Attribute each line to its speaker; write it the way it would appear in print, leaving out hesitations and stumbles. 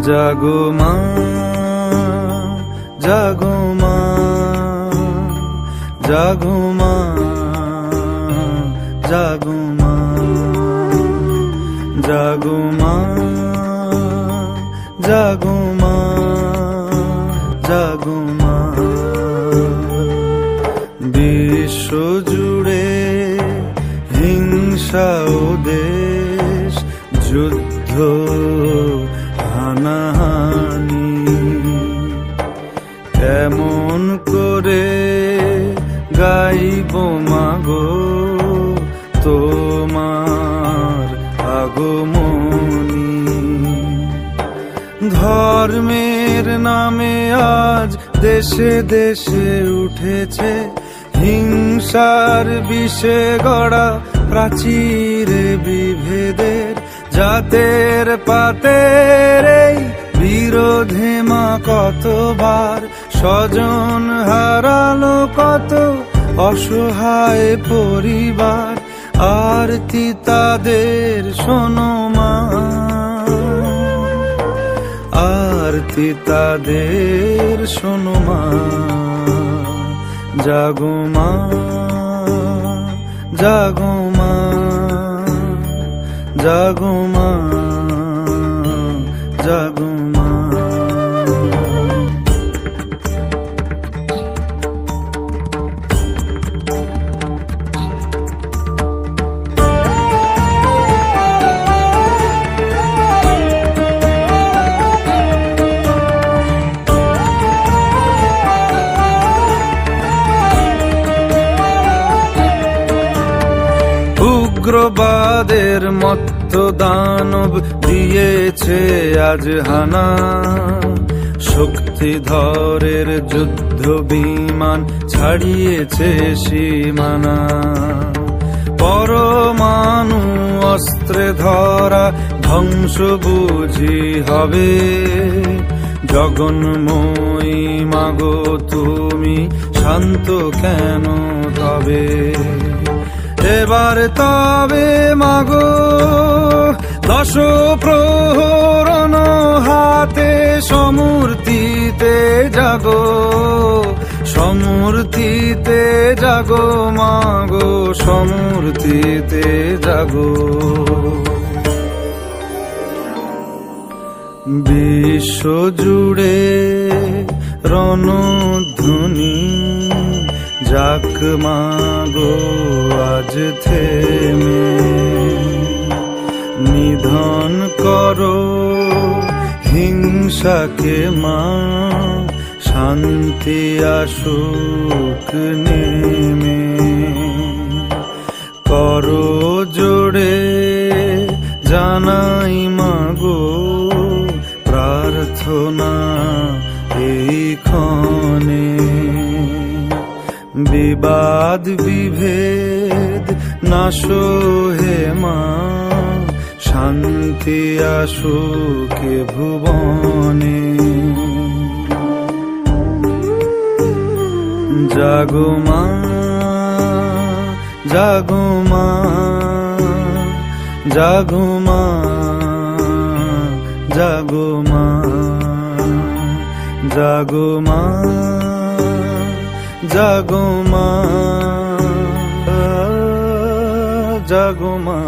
Speaker 1: জাগো মা, জাগো মা, জাগো মা, জাগো মা, জাগো মা, জাগো মা, জাগো মা। বিশ্ব জুড়ে হিংসা ও দেশ, যুদ্ধ হানাহানি, কেমন করে গাইব মাগো তোমার আগমনী। ধর্মের নামে আজ দেশে দেশে উঠেছে হিংসার বিষে গড়া প্রাচীরে বিভেদের, জাতের পাতের এই বিরোধে মা কতবার স্বজন হারালো কত অসহায় পরিবার। আরতি তাদের শোনো মা, আরতি তাদের শোনো মা। জাগো মা, জাগো মা, জাগো মা, জাগো মা। উগ্রবাদের মত্ত দানব দিয়েছে আজ হানা, শক্তিধরের যুদ্ধ বিমান ছাড়িয়েছে সীমানা। পরমাণু অস্ত্রে ধরা ধ্বংস বুঝি হবে, জগন্ময়ী মাগো তুমি শান্ত কেন তবে। এবার তবে মাগো দশ প্রহরণ হাতে সমূর্তিতে জাগো, সমূর্তিতে জাগো মাগো, সমূর্তিতে জাগো। বিশ্ব জুড়ে রণধ্বনি, যাক মাগো আজ থেমে, নিধন করো হিংসাকে মা, শান্তি আসুক নেমে। করো জোড়ে জানাই মাগো প্রার্থনা এই ক্ষণে। বিবাদ বিভেদ নাশো হে মা, শান্তি আসুক ভুবনে। জাগো মা, জাগো মা, জাগো মা, জাগো মা, জাগো মা, জাগো মা, জাগো মা।